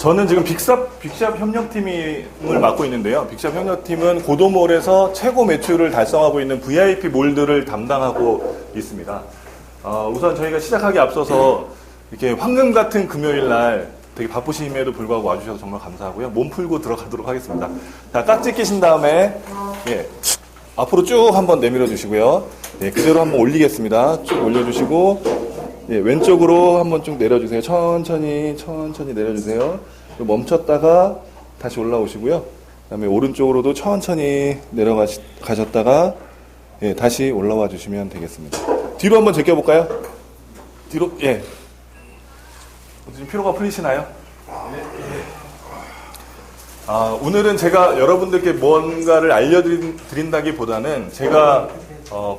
저는 지금 빅샵 협력팀을 맡고 있는데요. 빅샵 협력팀은 고도몰에서 최고 매출을 달성하고 있는 VIP 몰들을 담당하고 있습니다. 우선 저희가 시작하기 앞서서 이렇게 황금 같은 금요일 날 되게 바쁘심에도 불구하고 와주셔서 정말 감사하고요. 몸 풀고 들어가도록 하겠습니다. 자, 깍지 끼신 다음에 예, 앞으로 쭉 한번 내밀어 주시고요. 예, 그대로 한번 올리겠습니다. 쭉 올려주시고 예, 왼쪽으로 한번 쭉 내려주세요. 천천히 내려주세요. 멈췄다가 다시 올라오시고요. 그 다음에 오른쪽으로도 천천히 내려가셨다가 예, 다시 올라와 주시면 되겠습니다. 뒤로 한번 제껴볼까요? 뒤로, 예. 지금 피로가 풀리시나요? 오늘은 제가 여러분들께 뭔가를 알려드린다기보다는 제가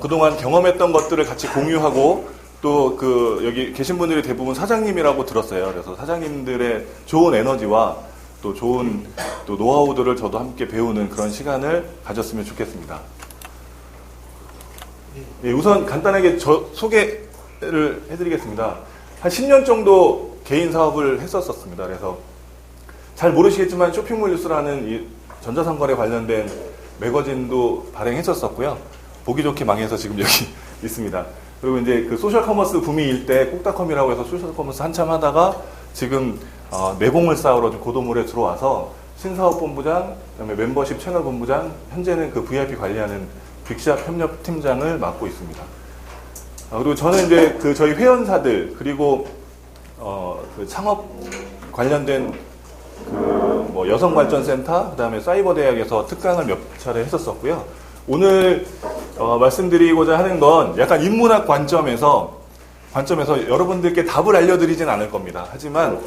그동안 경험했던 것들을 같이 공유하고 또 여기 계신 분들이 대부분 사장님이라고 들었어요. 그래서 사장님들의 좋은 에너지와 또 좋은 또 노하우들을 저도 함께 배우는 그런 시간을 가졌으면 좋겠습니다. 예, 우선 간단하게 저 소개를 해드리겠습니다. 한 10년 정도 개인 사업을 했었습니다. 그래서 잘 모르시겠지만 쇼핑몰 뉴스라는 이 전자상거래 관련된 매거진도 발행했었고요. 보기 좋게 망해서 지금 여기 있습니다. 그리고 이제 그 소셜 커머스 붐이일 때 꼭닷컴이라고 해서 소셜 커머스 한참 하다가 지금 내공을 쌓으러 좀 고도몰에 들어와서 신사업본부장, 그다음에 멤버십 채널 본부장, 현재는 그 VIP 관리하는 빅샵 협력팀장을 맡고 있습니다. 그리고 저는 이제 그 저희 회원사들 그리고 그 창업 관련된 뭐 여성발전센터, 그다음에 사이버대학에서 특강을 몇 차례 했었었고요. 오늘 말씀드리고자 하는 건 약간 인문학 관점에서 여러분들께 답을 알려드리진 않을 겁니다. 하지만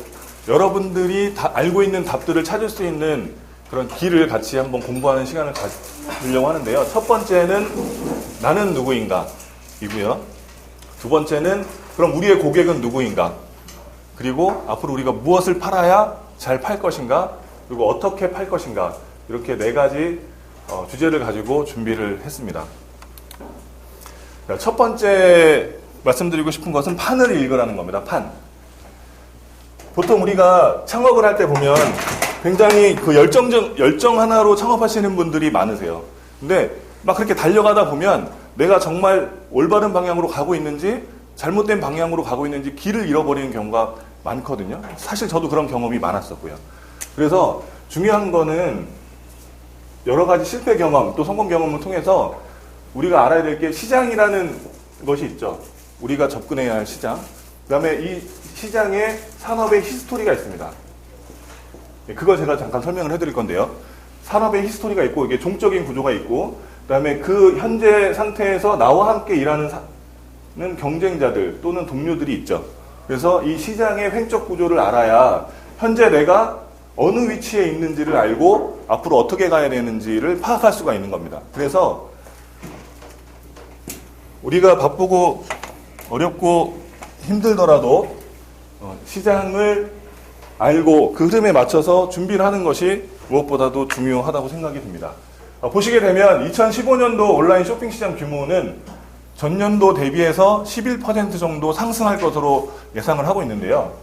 여러분들이 다 알고 있는 답들을 찾을 수 있는 그런 길을 같이 한번 공부하는 시간을 가지려고 하는데요. 첫 번째는 나는 누구인가 이고요. 두 번째는 그럼 우리의 고객은 누구인가, 그리고 앞으로 우리가 무엇을 팔아야 잘 팔 것인가, 그리고 어떻게 팔 것인가, 이렇게 네 가지 주제를 가지고 준비를 했습니다. 첫 번째 말씀드리고 싶은 것은 판을 읽으라는 겁니다. 판. 보통 우리가 창업을 할 때 보면 굉장히 그 열정 하나로 창업하시는 분들이 많으세요. 근데 막 그렇게 달려가다 보면 내가 정말 올바른 방향으로 가고 있는지 잘못된 방향으로 가고 있는지 길을 잃어버리는 경우가 많거든요. 사실 저도 그런 경험이 많았었고요. 그래서 중요한 거는 여러 가지 실패 경험 또 성공 경험을 통해서 우리가 알아야 될 게 시장이라는 것이 있죠. 우리가 접근해야 할 시장. 그 다음에 이 시장의 산업의 히스토리가 있습니다. 그걸 제가 잠깐 설명을 해드릴 건데요. 산업의 히스토리가 있고 이게 종적인 구조가 있고, 그 다음에 그 현재 상태에서 나와 함께 일하는 경쟁자들 또는 동료들이 있죠. 그래서 이 시장의 횡적 구조를 알아야 현재 내가 어느 위치에 있는지를 알고 앞으로 어떻게 가야 되는지를 파악할 수가 있는 겁니다. 그래서 우리가 바쁘고 어렵고 힘들더라도 시장을 알고 그 흐름에 맞춰서 준비를 하는 것이 무엇보다도 중요하다고 생각이 듭니다. 보시게 되면 2015년도 온라인 쇼핑 시장 규모는 전년도 대비해서 11% 정도 상승할 것으로 예상을 하고 있는데요.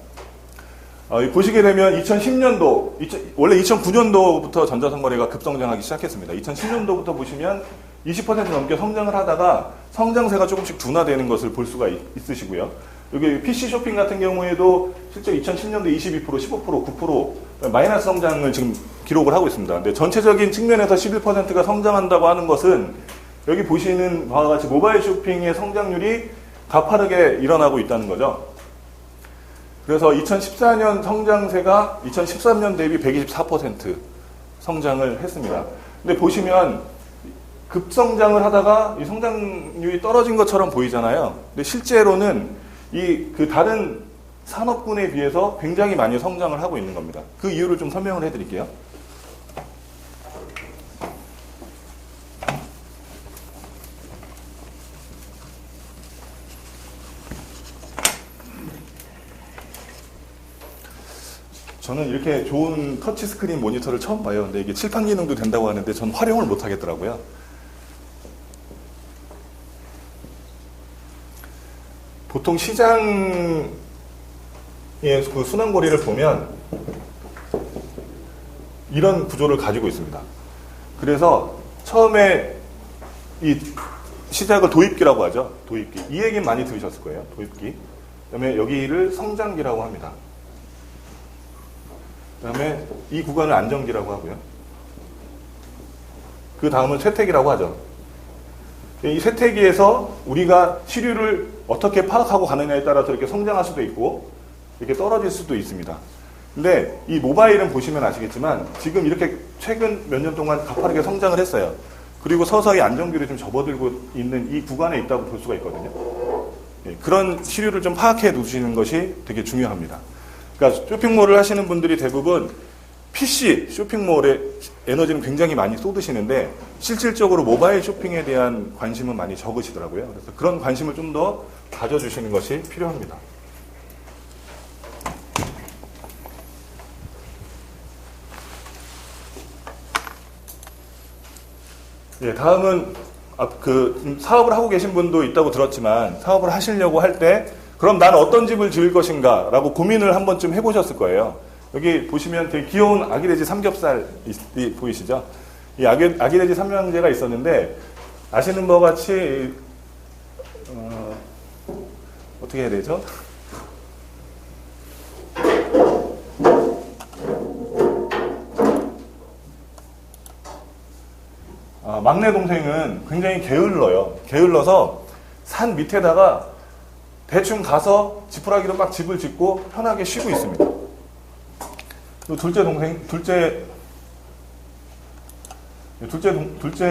보시게 되면 2010년도, 원래 2009년도부터 전자상거래가 급성장하기 시작했습니다. 2010년도부터 보시면 20% 넘게 성장을 하다가 성장세가 조금씩 둔화되는 것을 볼 수가 있으시고요. 여기 PC 쇼핑 같은 경우에도 실제 2010년도 22%, 15%, 9% 마이너스 성장을 지금 기록을 하고 있습니다. 근데 전체적인 측면에서 11%가 성장한다고 하는 것은 여기 보시는 바와 같이 모바일 쇼핑의 성장률이 가파르게 일어나고 있다는 거죠. 그래서 2014년 성장세가 2013년 대비 124% 성장을 했습니다. 근데 보시면 급성장을 하다가 이 성장률이 떨어진 것처럼 보이잖아요. 근데 실제로는 그 다른 산업군에 비해서 굉장히 많이 성장을 하고 있는 겁니다. 그 이유를 좀 설명을 해드릴게요. 저는 이렇게 좋은 터치스크린 모니터를 처음 봐요. 근데 이게 칠판 기능도 된다고 하는데 전 활용을 못 하겠더라고요. 보통 시장의 그 순환고리를 보면 이런 구조를 가지고 있습니다. 그래서 처음에 이 시작을 도입기라고 하죠. 도입기. 이 얘기는 많이 들으셨을 거예요. 도입기. 그다음에 여기를 성장기라고 합니다. 그다음에 이 구간을 안정기라고 하고요. 그 다음은 쇠퇴기라고 하죠. 이 쇠퇴기에서 우리가 시류를 어떻게 파악하고 가느냐에 따라서 이렇게 성장할 수도 있고 이렇게 떨어질 수도 있습니다. 근데 이 모바일은 보시면 아시겠지만 지금 이렇게 최근 몇 년 동안 가파르게 성장을 했어요. 그리고 서서히 안정기로 좀 접어들고 있는 이 구간에 있다고 볼 수가 있거든요. 그런 시류를 좀 파악해 두시는 것이 되게 중요합니다. 그러니까 쇼핑몰을 하시는 분들이 대부분 PC 쇼핑몰에 에너지는 굉장히 많이 쏟으시는데 실질적으로 모바일 쇼핑에 대한 관심은 많이 적으시더라고요. 그래서 그런 관심을 좀 더 가져주시는 것이 필요합니다. 예, 다음은 사업을 하고 계신 분도 있다고 들었지만 사업을 하시려고 할 때 그럼 난 어떤 집을 지을 것인가 라고 고민을 한 번쯤 해보셨을 거예요. 여기 보시면 되게 귀여운 아기돼지 삼겹살이 보이시죠? 이 아기돼지 삼형제가 있었는데 아시는 바와 같이 어떻게 해야 되죠? 막내 동생은 굉장히 게을러요. 게을러서 산 밑에다가 대충 가서 지푸라기로 막 집을 짓고 편하게 쉬고 있습니다. 둘째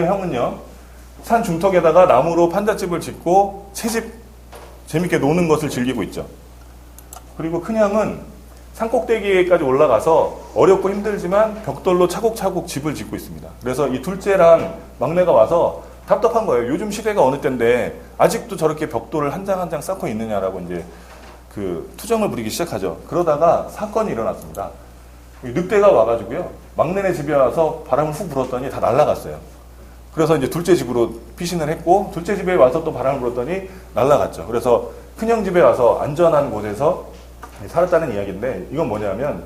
형은요, 산 중턱에다가 나무로 판잣집을 짓고 채집 재밌게 노는 것을 즐기고 있죠. 그리고 큰 형은 산 꼭대기까지 올라가서 어렵고 힘들지만 벽돌로 차곡차곡 집을 짓고 있습니다. 그래서 이 둘째랑 막내가 와서 답답한 거예요. 요즘 시대가 어느 때인데 아직도 저렇게 벽돌을 한 장 한 장 쌓고 있느냐라고 이제 투정을 부리기 시작하죠. 그러다가 사건이 일어났습니다. 늑대가 와가지고요, 막내네 집에 와서 바람을 훅 불었더니 다 날아갔어요. 그래서 이제 둘째 집으로 피신을 했고, 둘째 집에 와서 또 바람을 불었더니 날아갔죠. 그래서 큰형 집에 와서 안전한 곳에서 살았다는 이야기인데, 이건 뭐냐면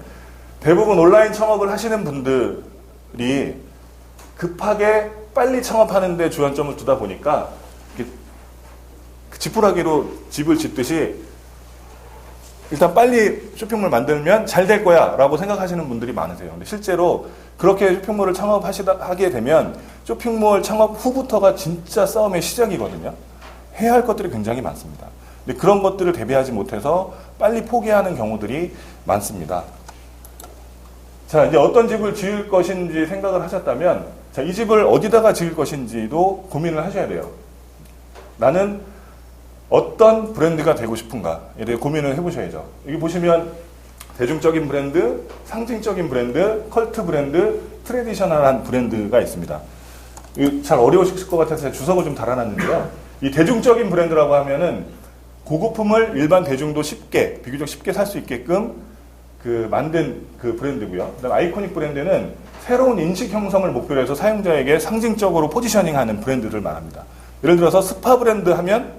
대부분 온라인 창업을 하시는 분들이 급하게 빨리 창업하는데 주안점을 두다 보니까 지푸라기로 집을 짓듯이 일단 빨리 쇼핑몰 만들면 잘 될 거야 라고 생각하시는 분들이 많으세요. 근데 실제로 그렇게 쇼핑몰을 창업하게 되면 쇼핑몰 창업 후부터가 진짜 싸움의 시작이거든요. 해야 할 것들이 굉장히 많습니다. 근데 그런 것들을 대비하지 못해서 빨리 포기하는 경우들이 많습니다. 자, 이제 어떤 집을 지을 것인지 생각을 하셨다면, 자, 이 집을 어디다가 지을 것인지도 고민을 하셔야 돼요. 나는 어떤 브랜드가 되고 싶은가에 대해 고민을 해보셔야죠. 여기 보시면 대중적인 브랜드, 상징적인 브랜드, 컬트 브랜드, 트레디셔널한 브랜드가 있습니다. 잘 어려우실 것 같아서 주석을 좀 달아놨는데요. 이 대중적인 브랜드라고 하면은 고급품을 일반 대중도 비교적 쉽게 살 수 있게끔 만든 브랜드고요. 그다음 아이코닉 브랜드는 새로운 인식 형성을 목표로 해서 사용자에게 상징적으로 포지셔닝하는 브랜드를 말합니다. 예를 들어서 스파 브랜드 하면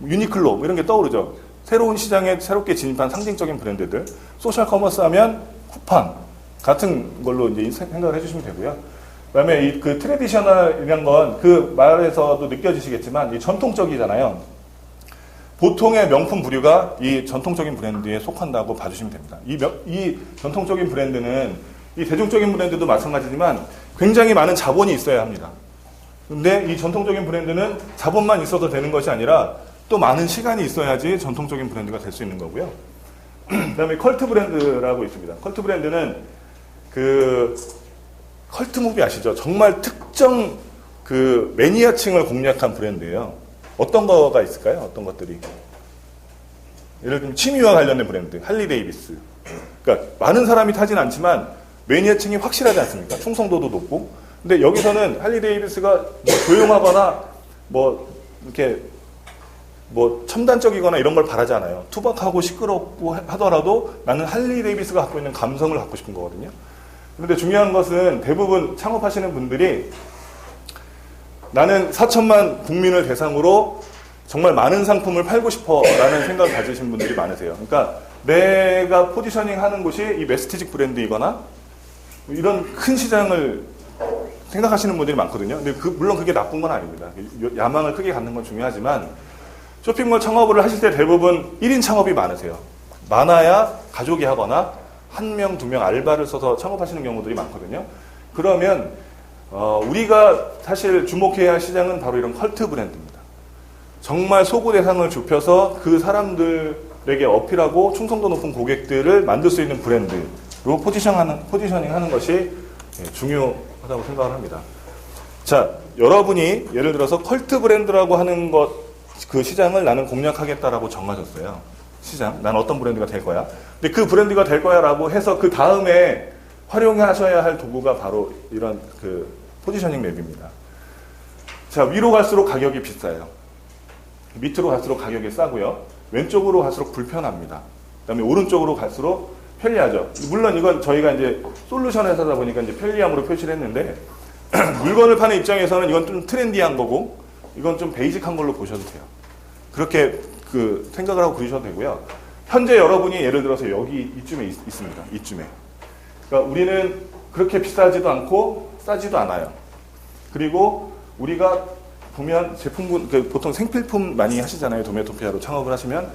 유니클로 이런 게 떠오르죠. 새로운 시장에 새롭게 진입한 상징적인 브랜드들. 소셜 커머스 하면 쿠팡 같은 걸로 이제 생각을 해주시면 되고요. 그다음에 트레디셔널이란 건 그 말에서도 느껴지시겠지만 이 전통적이잖아요. 보통의 명품 부류가 이 전통적인 브랜드에 속한다고 봐주시면 됩니다. 이 전통적인 브랜드는 이 대중적인 브랜드도 마찬가지지만 굉장히 많은 자본이 있어야 합니다. 근데 이 전통적인 브랜드는 자본만 있어도 되는 것이 아니라 또 많은 시간이 있어야지 전통적인 브랜드가 될 수 있는 거고요. 그다음에 컬트 브랜드라고 있습니다. 컬트 브랜드는 컬트 무비 아시죠? 정말 특정 매니아층을 공략한 브랜드예요. 어떤 거가 있을까요? 어떤 것들이? 예를 들면 취미와 관련된 브랜드, 할리 데이비스. 그러니까 많은 사람이 타진 않지만 매니아층이 확실하지 않습니까? 충성도도 높고. 근데 여기서는 할리 데이비스가 조용하거나 이렇게 첨단적이거나 이런 걸 바라지 않아요. 투박하고 시끄럽고 하더라도 나는 할리 데이비스가 갖고 있는 감성을 갖고 싶은 거거든요. 그런데 중요한 것은 대부분 창업하시는 분들이 나는 4천만 국민을 대상으로 정말 많은 상품을 팔고 싶어 라는 생각을 가지신 분들이 많으세요. 그러니까 내가 포지셔닝 하는 곳이 이 메스티직 브랜드이거나 이런 큰 시장을 생각하시는 분들이 많거든요. 근데 물론 그게 나쁜 건 아닙니다. 야망을 크게 갖는 건 중요하지만 쇼핑몰 창업을 하실 때 대부분 1인 창업이 많으세요. 많아야 가족이 하거나 1명, 2명 알바를 써서 창업하시는 경우들이 많거든요. 그러면 우리가 사실 주목해야 할 시장은 바로 이런 컬트 브랜드입니다. 정말 소구 대상을 좁혀서 그 사람들에게 어필하고 충성도 높은 고객들을 만들 수 있는 브랜드로 포지셔닝 하는 것이 중요하다고 생각을 합니다. 자, 여러분이 예를 들어서 컬트 브랜드라고 하는 그 시장을 나는 공략하겠다라고 정하셨어요. 시장. 난 어떤 브랜드가 될 거야. 근데 그 브랜드가 될 거야 라고 해서 그 다음에 활용하셔야 할 도구가 바로 이런 그 포지셔닝 맵입니다. 자, 위로 갈수록 가격이 비싸요. 밑으로 갈수록 가격이 싸고요. 왼쪽으로 갈수록 불편합니다. 그 다음에 오른쪽으로 갈수록 편리하죠. 물론 이건 저희가 이제 솔루션 회사다 보니까 이제 편리함으로 표시를 했는데, 물건을 파는 입장에서는 이건 좀 트렌디한 거고, 이건 좀 베이직한 걸로 보셔도 돼요. 그렇게 그 생각을 하고 그러셔도 되고요. 현재 여러분이 예를 들어서 여기 이쯤에 있습니다. 이쯤에. 그러니까 우리는 그렇게 비싸지도 않고 싸지도 않아요. 그리고 우리가 보면 제품군, 보통 생필품 많이 하시잖아요. 도메토피아로 창업을 하시면.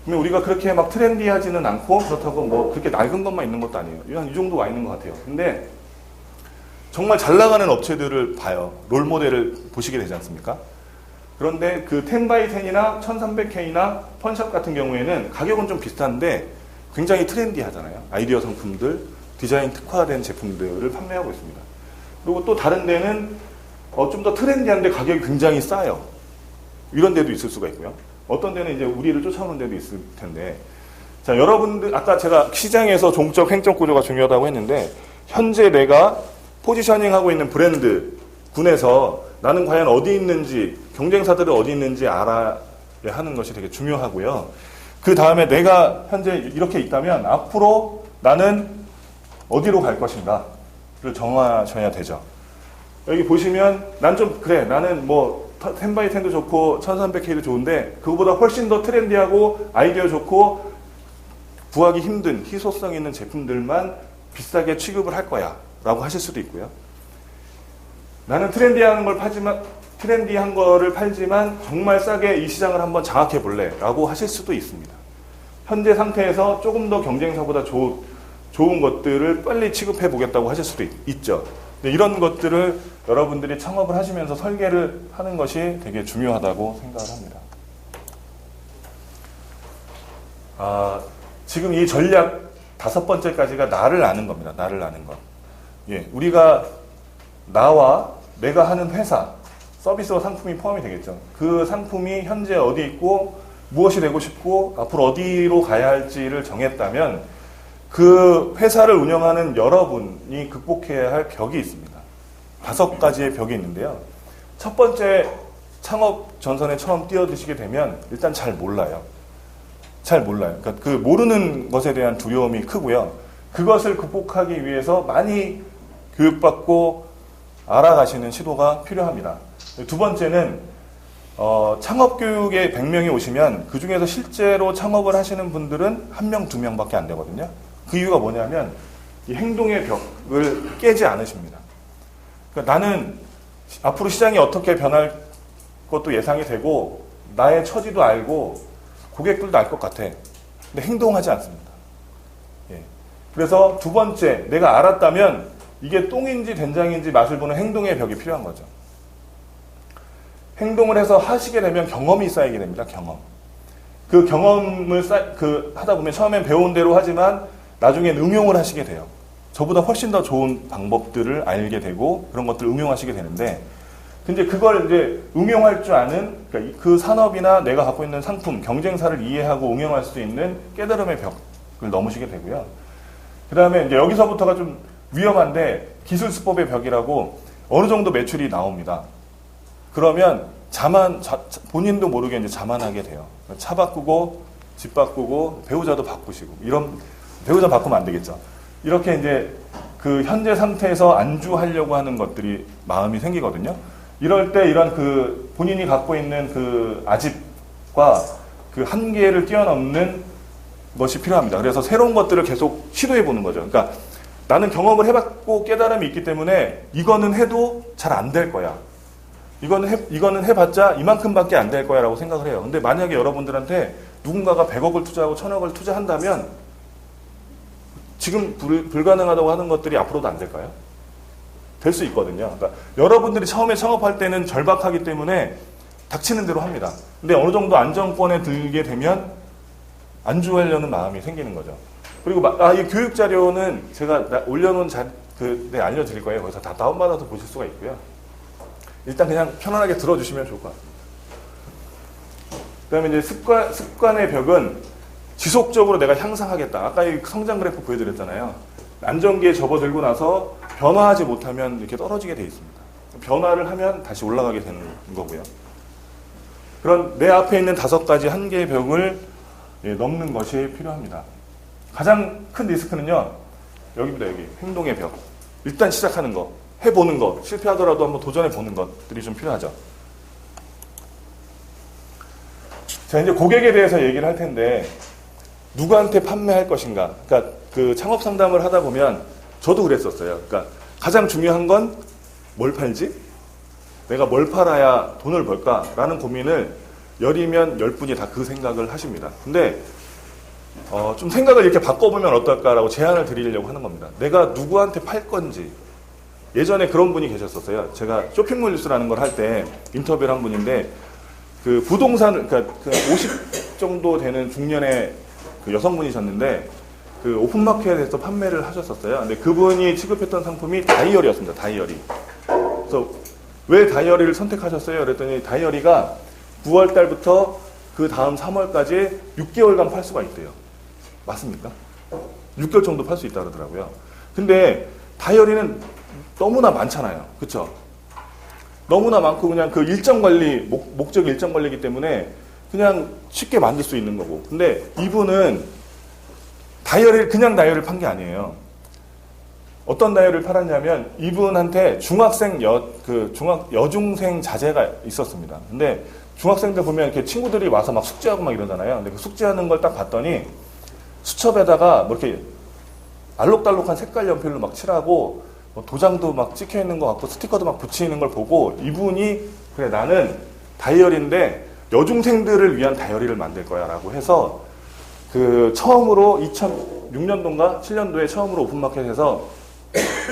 그러면 우리가 그렇게 막 트렌디하지는 않고 그렇다고 뭐 그렇게 낡은 것만 있는 것도 아니에요. 한 이 정도 와 있는 것 같아요. 근데 정말 잘 나가는 업체들을 봐요. 롤 모델을 보시게 되지 않습니까? 그런데 그 10x10이나 1300K나 펀샵 같은 경우에는 가격은 좀 비슷한데 굉장히 트렌디하잖아요. 아이디어 상품들, 디자인 특화된 제품들을 판매하고 있습니다. 그리고 또 다른 데는 좀 더 트렌디한데 가격이 굉장히 싸요. 이런 데도 있을 수가 있고요. 어떤 데는 이제 우리를 쫓아오는 데도 있을 텐데. 자, 여러분들, 아까 제가 시장에서 종적 횡적 구조가 중요하다고 했는데, 현재 내가 포지셔닝하고 있는 브랜드 군에서 나는 과연 어디 있는지, 경쟁사들이 어디 있는지 알아야 하는 것이 되게 중요하고요. 그 다음에 내가 현재 이렇게 있다면 앞으로 나는 어디로 갈 것인가를 정하셔야 되죠. 여기 보시면 난 좀 그래, 나는 뭐 10x10도 좋고 1300K도 좋은데 그거보다 훨씬 더 트렌디하고 아이디어 좋고 구하기 힘든 희소성 있는 제품들만 비싸게 취급을 할 거야 라고 하실 수도 있고요. 나는 트렌디한 거를 팔지만 정말 싸게 이 시장을 한번 장악해 볼래 라고 하실 수도 있습니다. 현재 상태에서 조금 더 경쟁사보다 좋은 것들을 빨리 취급해 보겠다고 하실 수도 있죠. 이런 것들을 여러분들이 창업을 하시면서 설계를 하는 것이 되게 중요하다고 생각을 합니다. 지금 이 전략 5번째까지가 나를 아는 겁니다. 나를 아는 것. 예, 우리가 나와 내가 하는 회사, 서비스와 상품이 포함이 되겠죠. 그 상품이 현재 어디 있고 무엇이 되고 싶고 앞으로 어디로 가야 할지를 정했다면 그 회사를 운영하는 여러분이 극복해야 할 벽이 있습니다. 5가지의 벽이 있는데요. 첫 번째, 창업 전선에 처음 뛰어드시게 되면 일단 잘 몰라요. 잘 몰라요. 그러니까 그 모르는 것에 대한 두려움이 크고요. 그것을 극복하기 위해서 많이 교육받고 알아가시는 시도가 필요합니다. 두 번째는 창업 교육에 100명이 오시면 그 중에서 실제로 창업을 하시는 분들은 1명, 2명밖에 안 되거든요. 그 이유가 뭐냐면 이 행동의 벽을 깨지 않으십니다. 그러니까 나는 앞으로 시장이 어떻게 변할 것도 예상이 되고 나의 처지도 알고 고객들도 알 것 같아. 근데 행동하지 않습니다. 예. 그래서 두 번째, 내가 알았다면 이게 똥인지 된장인지 맛을 보는 행동의 벽이 필요한 거죠. 행동을 해서 하시게 되면 경험이 쌓이게 됩니다. 경험. 그 경험을 하다 보면 처음엔 배운 대로 하지만 나중엔 응용을 하시게 돼요. 저보다 훨씬 더 좋은 방법들을 알게 되고 그런 것들을 응용하시게 되는데, 근데 그걸 이제 응용할 줄 아는, 그러니까 그 산업이나 내가 갖고 있는 상품, 경쟁사를 이해하고 응용할 수 있는 깨달음의 벽을 넘으시게 되고요. 그 다음에 이제 여기서부터가 좀 위험한데, 기술 수법의 벽이라고 어느 정도 매출이 나옵니다. 그러면 본인도 모르게 이제 자만하게 돼요. 차 바꾸고, 집 바꾸고, 배우자도 바꾸시고, 배우자 바꾸면 안 되겠죠. 이렇게 이제 그 현재 상태에서 안주하려고 하는 것들이 마음이 생기거든요. 이럴 때 이런 그 본인이 갖고 있는 그 아집과 그 한계를 뛰어넘는 것이 필요합니다. 그래서 새로운 것들을 계속 시도해 보는 거죠. 그러니까 나는 경험을 해봤고 깨달음이 있기 때문에 이거는 해도 잘 안 될 거야. 이거는 해봤자 이만큼밖에 안 될 거야 라고 생각을 해요. 근데 만약에 여러분들한테 누군가가 100억을 투자하고 1000억을 투자한다면 지금 불가능하다고 하는 것들이 앞으로도 안 될까요? 될 수 있거든요. 그러니까 여러분들이 처음에 창업할 때는 절박하기 때문에 닥치는 대로 합니다. 근데 어느 정도 안정권에 들게 되면 안주하려는 마음이 생기는 거죠. 그리고 이 교육 자료는 제가 올려놓은 알려드릴 거예요. 거기서 다 다운받아서 보실 수가 있고요. 일단 그냥 편안하게 들어주시면 좋을 것 같습니다. 그 다음에 이제 습관의 벽은 지속적으로 내가 향상하겠다. 아까 이 성장 그래프 보여드렸잖아요. 안정기에 접어들고 나서 변화하지 못하면 이렇게 떨어지게 되어 있습니다. 변화를 하면 다시 올라가게 되는 거고요. 그런 내 앞에 있는 5가지 한계의 벽을 넘는 것이 필요합니다. 가장 큰 리스크는요, 여기입니다. 여기 행동의 벽. 일단 시작하는 거, 해보는 거, 실패하더라도 한번 도전해보는 것들이 좀 필요하죠. 자, 이제 고객에 대해서 얘기를 할 텐데, 누구한테 판매할 것인가. 그러니까 그 창업 상담을 하다 보면 저도 그랬었어요. 그러니까 가장 중요한 건 뭘 팔지? 내가 뭘 팔아야 돈을 벌까라는 고민을 10이면 10분이 다 그 생각을 하십니다. 근데 좀 생각을 이렇게 바꿔보면 어떨까라고 제안을 드리려고 하는 겁니다. 내가 누구한테 팔 건지. 예전에 그런 분이 계셨었어요. 제가 쇼핑몰 뉴스라는 걸 할 때 인터뷰를 한 분인데, 그 부동산을, 그러니까 50 정도 되는 중년의 그 여성분이셨는데, 그 오픈마켓에서 판매를 하셨었어요. 근데 그분이 취급했던 상품이 다이어리였습니다. 다이어리. 그래서 왜 다이어리를 선택하셨어요? 그랬더니 다이어리가 9월 달부터 그 다음 3월까지 6개월간 팔 수가 있대요. 맞습니까? 6개월 정도 팔 수 있다 그러더라고요. 근데 다이어리는 너무나 많잖아요. 그쵸? 너무나 많고 그냥 그 일정 관리, 목적 일정 관리이기 때문에 그냥 쉽게 만들 수 있는 거고. 근데 이분은 그냥 다이어리를 판 게 아니에요. 어떤 다이어리를 팔았냐면 이분한테 여중생 자제가 있었습니다. 근데 중학생들 보면 이렇게 친구들이 와서 막 숙제하고 막 이러잖아요. 근데 그 숙제하는 걸 딱 봤더니 수첩에다가 뭐 이렇게 알록달록한 색깔 연필로 막 칠하고 뭐 도장도 막 찍혀 있는 것 같고 스티커도 막 붙이는 걸 보고 이분이 그래 나는 다이어리인데 여중생들을 위한 다이어리를 만들 거야 라고 해서 그 처음으로 2006년도인가 7년도에 처음으로 오픈마켓에서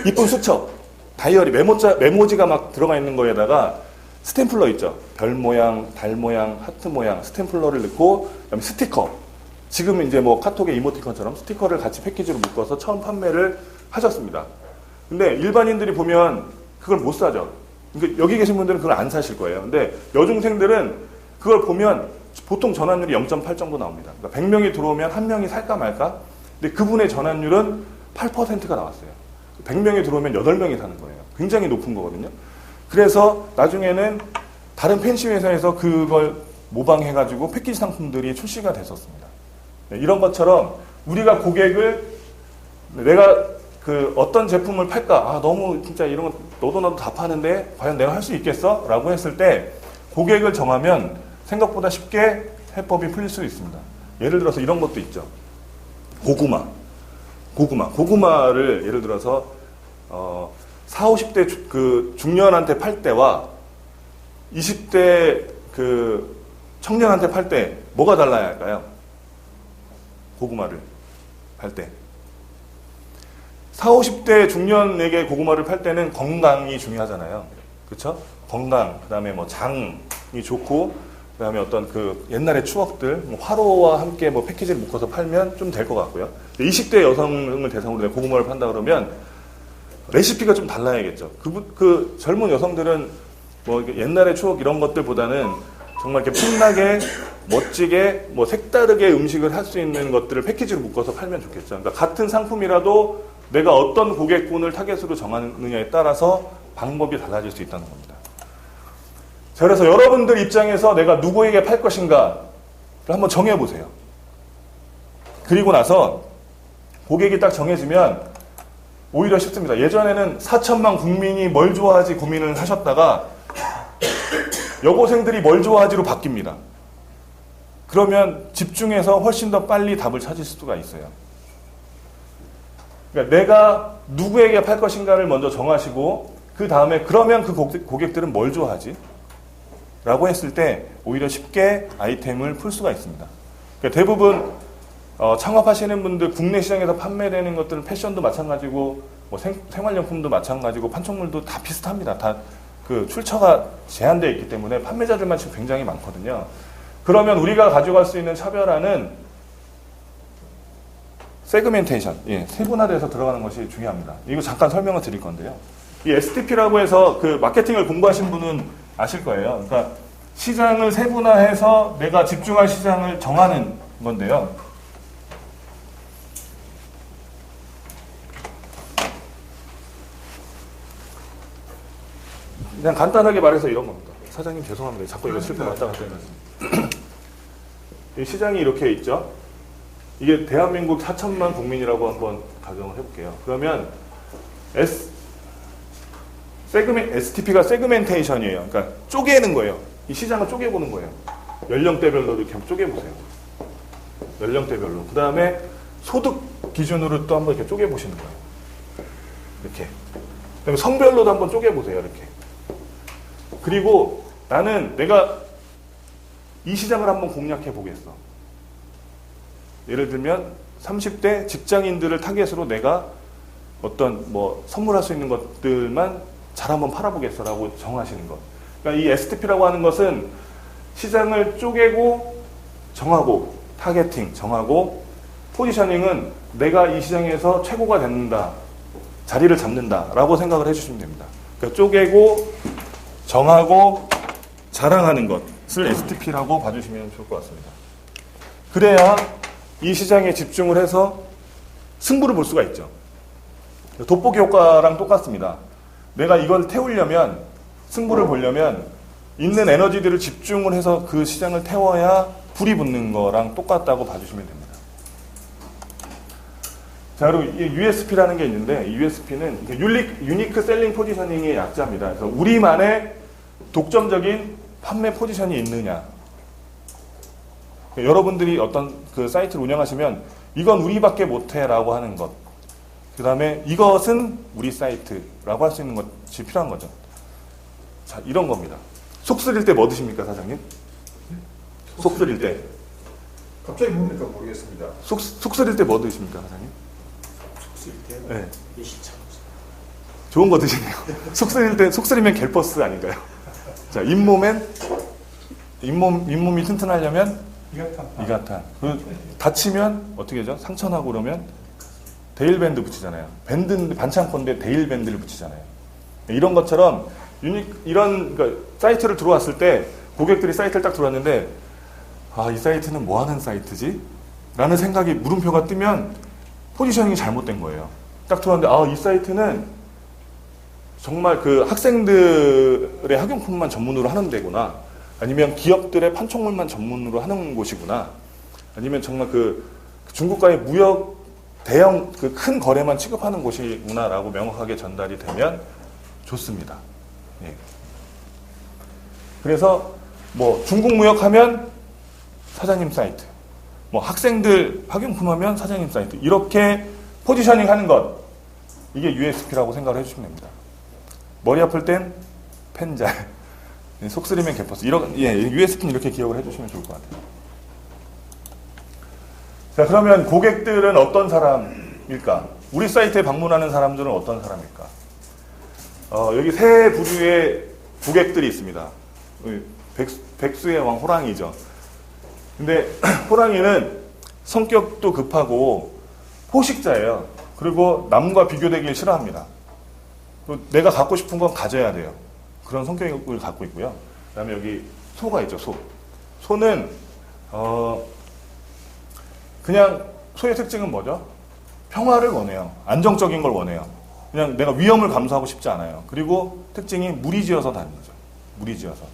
이쁜 수첩, 다이어리, 메모지가 막 들어가 있는 거에다가 스탬플러 있죠. 별 모양, 달 모양, 하트 모양 스탬플러를 넣고 그다음에 스티커. 지금 이제 뭐 카톡의 이모티콘처럼 스티커를 같이 패키지로 묶어서 처음 판매를 하셨습니다. 근데 일반인들이 보면 그걸 못 사죠. 그러니까 여기 계신 분들은 그걸 안 사실 거예요. 근데 여중생들은 그걸 보면 보통 전환율이 0.8 정도 나옵니다. 그러니까 100명이 들어오면 1명이 살까 말까? 근데 그분의 전환율은 8%가 나왔어요. 100명이 들어오면 8명이 사는 거예요. 굉장히 높은 거거든요. 그래서 나중에는 다른 펜시 회사에서 그걸 모방해가지고 패키지 상품들이 출시가 됐었습니다. 이런 것처럼 우리가 고객을 내가 그 어떤 제품을 팔까? 너무 진짜 이런 거 너도 나도 다 파는데 과연 내가 할 수 있겠어? 라고 했을 때 고객을 정하면 생각보다 쉽게 해법이 풀릴 수 있습니다. 예를 들어서 이런 것도 있죠. 고구마를 예를 들어서 40, 50대 그 중년한테 팔 때와 20대 그 청년한테 팔 때 뭐가 달라야 할까요? 고구마를 팔 때. 40, 50대 중년에게 고구마를 팔 때는 건강이 중요하잖아요. 그렇죠? 건강, 그다음에 뭐 장이 좋고 그다음에 어떤 그 옛날의 추억들, 뭐 화로와 함께 뭐 패키지를 묶어서 팔면 좀 될 것 같고요. 20대 여성을 대상으로 내가 고구마를 판다 그러면 레시피가 좀 달라야겠죠. 그 젊은 여성들은 뭐 옛날의 추억 이런 것들보다는 정말 이렇게 풍나게 멋지게 뭐 색다르게 음식을 할 수 있는 것들을 패키지로 묶어서 팔면 좋겠죠. 그러니까 같은 상품이라도 내가 어떤 고객군을 타겟으로 정하느냐에 따라서 방법이 달라질 수 있다는 겁니다. 자, 그래서 여러분들 입장에서 내가 누구에게 팔 것인가를 한번 정해보세요. 그리고 나서 고객이 딱 정해지면 오히려 쉽습니다. 예전에는 4천만 국민이 뭘 좋아하지 고민을 하셨다가 여고생들이 뭘 좋아하지로 바뀝니다. 그러면 집중해서 훨씬 더 빨리 답을 찾을 수가 있어요. 그러니까 내가 누구에게 팔 것인가를 먼저 정하시고 그 다음에 그러면 그 고객들은 뭘 좋아하지? 라고 했을 때 오히려 쉽게 아이템을 풀 수가 있습니다. 그러니까 대부분 창업하시는 분들 국내 시장에서 판매되는 것들은 패션도 마찬가지고 뭐 생활용품도 마찬가지고 판촉물도 다 비슷합니다. 다 그 출처가 제한되어 있기 때문에 판매자들만 지금 굉장히 많거든요. 그러면 우리가 가져갈 수 있는 차별화는 세그멘테이션, 세분화돼서 들어가는 것이 중요합니다. 이거 잠깐 설명을 드릴 건데요. 이 STP라고 해서 그 마케팅을 공부하신 분은 아실 거예요. 그러니까 시장을 세분화해서 내가 집중할 시장을 정하는 건데요. 그냥 간단하게 말해서 이런 겁니다. 사장님 죄송합니다. 자꾸 이거 실패 왔다 갔다 해서. 이 시장이 이렇게 있죠. 이게 대한민국 4천만 국민이라고 한번 가정을 해볼게요. 그러면 STP가 세그멘테이션이에요. 그러니까 쪼개는 거예요. 이 시장을 쪼개보는 거예요. 연령대별로 이렇게 한번 쪼개보세요. 연령대별로. 그 다음에 소득 기준으로 또 한번 이렇게 쪼개보시는 거예요. 이렇게. 그다음에 성별로도 한번 쪼개보세요. 이렇게. 그리고 나는 내가 이 시장을 한번 공략해 보겠어. 예를 들면 30대 직장인들을 타겟으로 내가 어떤 뭐 선물할 수 있는 것들만 잘 한번 팔아보겠어라고 정하시는 것. 그러니까 이 STP라고 하는 것은 시장을 쪼개고 정하고 타겟팅 정하고 포지셔닝은 내가 이 시장에서 최고가 된다, 자리를 잡는다라고 생각을 해주시면 됩니다. 그러니까 쪼개고 정하고 자랑하는 것을 STP라고 봐주시면 좋을 것 같습니다. 그래야 이 시장에 집중을 해서 승부를 볼 수가 있죠. 돋보기 효과랑 똑같습니다. 내가 이걸 태우려면, 승부를 보려면 있는 에너지들을 집중을 해서 그 시장을 태워야 불이 붙는 거랑 똑같다고 봐주시면 됩니다. 자, 그리고 이 USP라는 게 있는데, 이 USP는 유니크 셀링 포지셔닝의 약자입니다. 그래서 우리만의 독점적인 판매 포지션이 있느냐. 여러분들이 어떤 그 사이트를 운영하시면 이건 우리밖에 못해라고 하는 것. 그 다음에 이것은 우리 사이트라고 할 수 있는 것이 필요한 거죠. 자, 이런 겁니다. 속 쓰릴 때 뭐 드십니까, 사장님? 속 쓰릴 때. 갑자기 뭡니까 모르겠습니다. 속 쓰릴 때 뭐 드십니까, 사장님? 속 쓰릴 때? 네. 예시참. 좋은 거 드시네요. 속 쓰릴 때, 속 쓰리면 갤퍼스 아닌가요? 자, 잇몸이 튼튼하려면 이가탄. 다치면 어떻게 하죠? 상처나고 그러면 데일밴드 붙이잖아요. 밴드 반창고인데 데일밴드를 붙이잖아요. 이런 것처럼 이런 그러니까 사이트를 들어왔을 때 고객들이 사이트를 딱 들어왔는데 아, 이 사이트는 뭐 하는 사이트지? 라는 생각이 물음표가 뜨면 포지셔닝이 잘못된 거예요. 딱 들어왔는데 아, 이 사이트는 정말 그 학생들의 학용품만 전문으로 하는 데구나. 아니면 기업들의 판촉물만 전문으로 하는 곳이구나. 아니면 정말 그 중국과의 무역 대형 그 큰 거래만 취급하는 곳이구나라고 명확하게 전달이 되면 좋습니다. 예. 그래서 뭐 중국 무역하면 사장님 사이트, 뭐 학생들 학용품 하면 사장님 사이트 이렇게 포지셔닝 하는 것 이게 USP라고 생각을 해주시면 됩니다. 머리 아플 땐 펜잘, 속 쓰리면 개퍼스 이런 USP는 이렇게 기억을 해주시면 좋을 것 같아요. 자, 그러면 고객들은 어떤 사람일까? 우리 사이트에 방문하는 사람들은 어떤 사람일까? 여기 세 부류의 고객들이 있습니다. 백수의 왕 호랑이죠. 근데 호랑이는 성격도 급하고 포식자예요. 그리고 남과 비교되길 싫어합니다. 내가 갖고 싶은 건 가져야 돼요. 그런 성격을 갖고 있고요. 그 다음에 여기 소가 있죠, 소. 소는, 그냥 소의 특징은 뭐죠? 평화를 원해요. 안정적인 걸 원해요. 그냥 내가 위험을 감수하고 싶지 않아요. 그리고 특징이 무리지어서 다니죠. 무리지어서.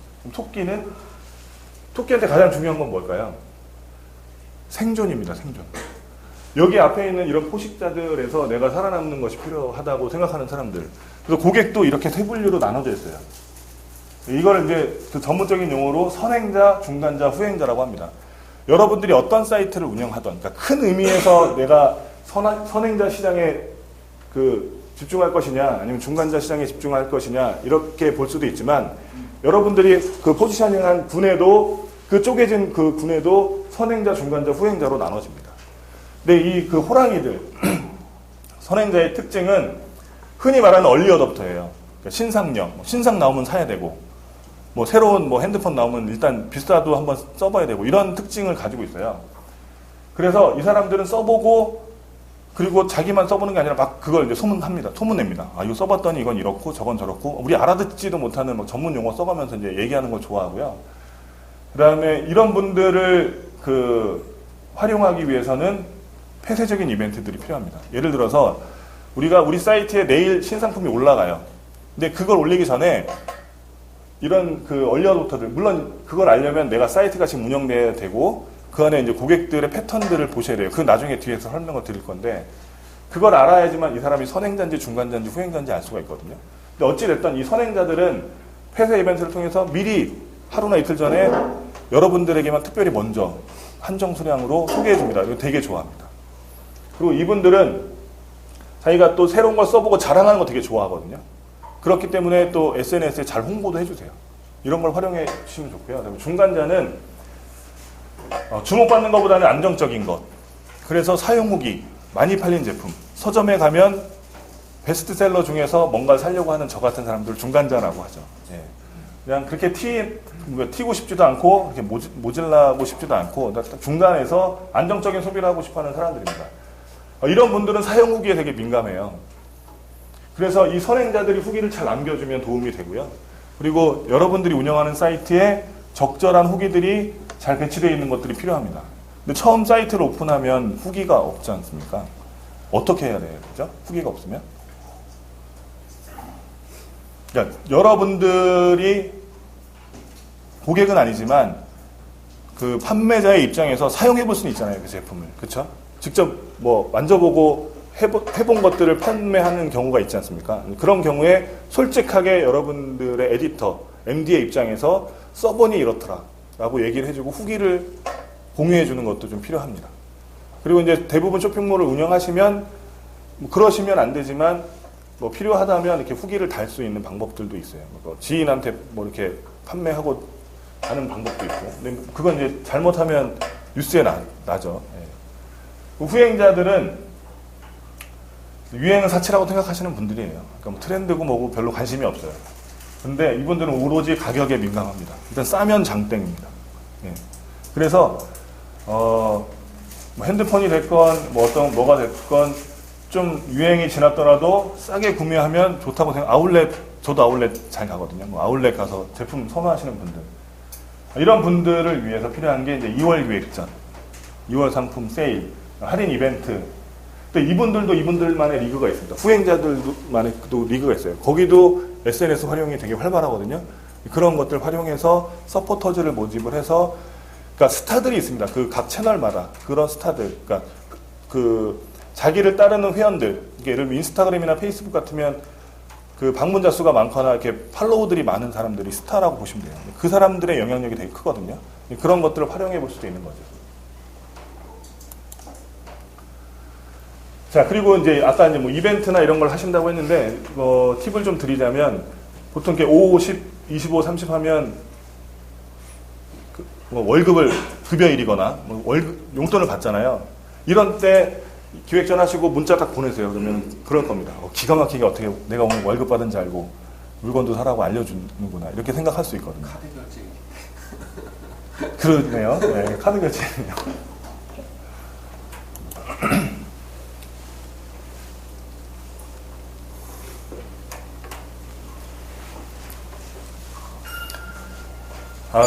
토끼한테 가장 중요한 건 뭘까요? 생존입니다, 생존. 여기 앞에 있는 이런 포식자들에서 내가 살아남는 것이 필요하다고 생각하는 사람들. 그래서 고객도 이렇게 세 분류로 나눠져 있어요. 이걸 이제 그 전문적인 용어로 선행자, 중간자, 후행자라고 합니다. 여러분들이 어떤 사이트를 운영하던, 그러니까 큰 의미에서 내가 선행자 시장에 그 집중할 것이냐 아니면 중간자 시장에 집중할 것이냐 이렇게 볼 수도 있지만 여러분들이 그 포지셔닝한 분해도 그 쪼개진 그 분해도 선행자, 중간자, 후행자로 나눠집니다. 근데 이 그 호랑이들 선행자의 특징은 흔히 말하는 얼리 어댑터예요. 그러니까 신상령, 신상 나오면 사야 되고 뭐 새로운 뭐 핸드폰 나오면 일단 비싸도 한번 써봐야 되고 이런 특징을 가지고 있어요. 그래서 이 사람들은 써보고 그리고 자기만 써보는 게 아니라 막 그걸 이제 소문합니다. 소문냅니다. 아, 이거 써봤더니 이건 이렇고 저건 저렇고 우리 알아듣지도 못하는 막 전문 용어 써가면서 이제 얘기하는 걸 좋아하고요. 그 다음에 이런 분들을 활용하기 위해서는 폐쇄적인 이벤트들이 필요합니다. 예를 들어서 우리가 우리 사이트에 내일 신상품이 올라가요. 근데 그걸 올리기 전에 이런 그 얼리어답터들 물론 그걸 알려면 내가 사이트가 지금 운영돼야 되고 그 안에 이제 고객들의 패턴들을 보셔야 돼요. 그 나중에 뒤에서 설명을 드릴 건데 그걸 알아야지만 이 사람이 선행자인지 중간자인지 후행자인지 알 수가 있거든요. 근데 어찌됐든 이 선행자들은 폐쇄 이벤트를 통해서 미리 하루나 이틀 전에 여러분들에게만 특별히 먼저 한정 수량으로 소개해 줍니다. 이거 되게 좋아합니다. 그리고 이분들은 자기가 또 새로운 걸 써보고 자랑하는 거 되게 좋아하거든요. 그렇기 때문에 또 SNS에 잘 홍보도 해주세요. 이런 걸 활용해 주시면 좋고요. 그다음에 중간자는 주목받는 것보다는 안정적인 것. 그래서 사용 후기, 많이 팔린 제품. 서점에 가면 베스트셀러 중에서 뭔가를 사려고 하는 저 같은 사람들을 중간자라고 하죠. 예. 그냥 그렇게 튀고 싶지도 않고, 이렇게 모질라고 싶지도 않고, 중간에서 안정적인 소비를 하고 싶어 하는 사람들입니다. 이런 분들은 사용 후기에 되게 민감해요. 그래서 이 선행자들이 후기를 잘 남겨주면 도움이 되고요. 그리고 여러분들이 운영하는 사이트에 적절한 후기들이 잘 배치되어 있는 것들이 필요합니다. 근데 처음 사이트를 오픈하면 후기가 없지 않습니까? 어떻게 해야 되죠? 후기가 없으면? 그러니까 여러분들이 고객은 아니지만 그 판매자의 입장에서 사용해 볼 수는 있잖아요. 그 제품을. 그렇죠? 직접 뭐 만져보고 해본 것들을 판매하는 경우가 있지 않습니까? 그런 경우에 솔직하게 여러분들의 에디터, MD의 입장에서 써보니 이렇더라 라고 얘기를 해주고 후기를 공유해주는 것도 좀 필요합니다. 그리고 이제 대부분 쇼핑몰을 운영하시면 뭐 그러시면 안 되지만 뭐 필요하다면 이렇게 후기를 달 수 있는 방법들도 있어요. 뭐 지인한테 뭐 이렇게 판매하고 하는 방법도 있고. 근데 그건 이제 잘못하면 뉴스에 나죠. 예. 후행자들은 유행은 사치라고 생각하시는 분들이에요. 그러니까 뭐 트렌드고 뭐고 별로 관심이 없어요. 근데 이분들은 오로지 가격에 민감합니다. 일단 싸면 장땡입니다. 예. 그래서 뭐 핸드폰이 됐건 뭐 뭐가 됐건 좀 유행이 지났더라도 싸게 구매하면 좋다고 저도 아울렛 잘 가거든요. 뭐 아울렛 가서 제품 선호하시는 분들. 이런 분들을 위해서 필요한 게 이제 2월 기획전, 2월 상품 세일, 할인 이벤트. 또 이분들도 이분들만의 리그가 있습니다. 후행자들만의 또 리그가 있어요. 거기도 SNS 활용이 되게 활발하거든요. 그런 것들 활용해서 서포터즈를 모집을 해서, 그러니까 스타들이 있습니다. 그 각 채널마다 그런 스타들, 그러니까 그 자기를 따르는 회원들, 예를 들면 인스타그램이나 페이스북 같으면 그 방문자 수가 많거나 이렇게 팔로우들이 많은 사람들이 스타라고 보시면 돼요. 그 사람들의 영향력이 되게 크거든요. 그런 것들을 활용해 볼 수도 있는 거죠. 자, 그리고 이제 아까 이제 뭐 이벤트나 이런 걸 하신다고 했는데, 팁을 좀 드리자면, 보통 이렇게 5, 10, 25, 30 하면, 뭐 월급을 급여일이거나, 뭐 용돈을 받잖아요. 이런 때 기획전 하시고 문자 딱 보내세요. 그러면 그럴 겁니다. 기가 막히게 어떻게 내가 오늘 월급 받은지 알고 물건도 사라고 알려주는구나. 이렇게 생각할 수 있거든요. 카드 결제. 그러네요. 네, 카드 결제는요.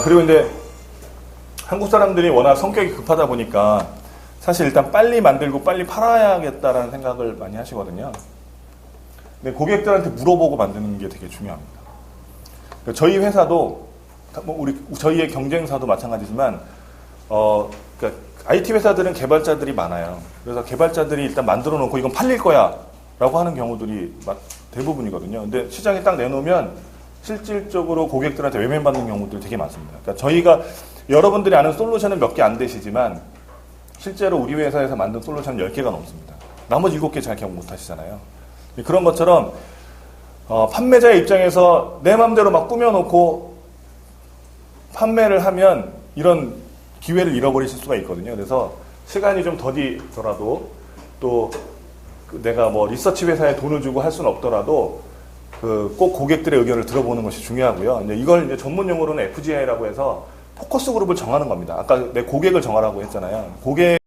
그리고 이제 한국 사람들이 워낙 성격이 급하다 보니까 사실 일단 빨리 만들고 빨리 팔아야겠다라는 생각을 많이 하시거든요. 근데 고객들한테 물어보고 만드는 게 되게 중요합니다. 그러니까 저희 회사도, 저희의 경쟁사도 마찬가지지만, 그러니까 IT 회사들은 개발자들이 많아요. 그래서 개발자들이 일단 만들어 놓고 이건 팔릴 거야 라고 하는 경우들이 대부분이거든요. 근데 시장에 딱 내놓으면 실질적으로 고객들한테 외면받는 경우들이 되게 많습니다. 그러니까 저희가 여러분들이 아는 솔루션은 몇 개 안 되시지만 실제로 우리 회사에서 만든 솔루션은 10개가 넘습니다. 나머지 7개 잘 기억 못 하시잖아요. 그런 것처럼 판매자의 입장에서 내 맘대로 막 꾸며놓고 판매를 하면 이런 기회를 잃어버리실 수가 있거든요. 그래서 시간이 좀 더디더라도 또 내가 뭐 리서치 회사에 돈을 주고 할 수는 없더라도 꼭 고객들의 의견을 들어보는 것이 중요하고요. 이걸 이제 전문 용어로는 FGI라고 해서 포커스 그룹을 정하는 겁니다. 아까 내 고객을 정하라고 했잖아요. 고객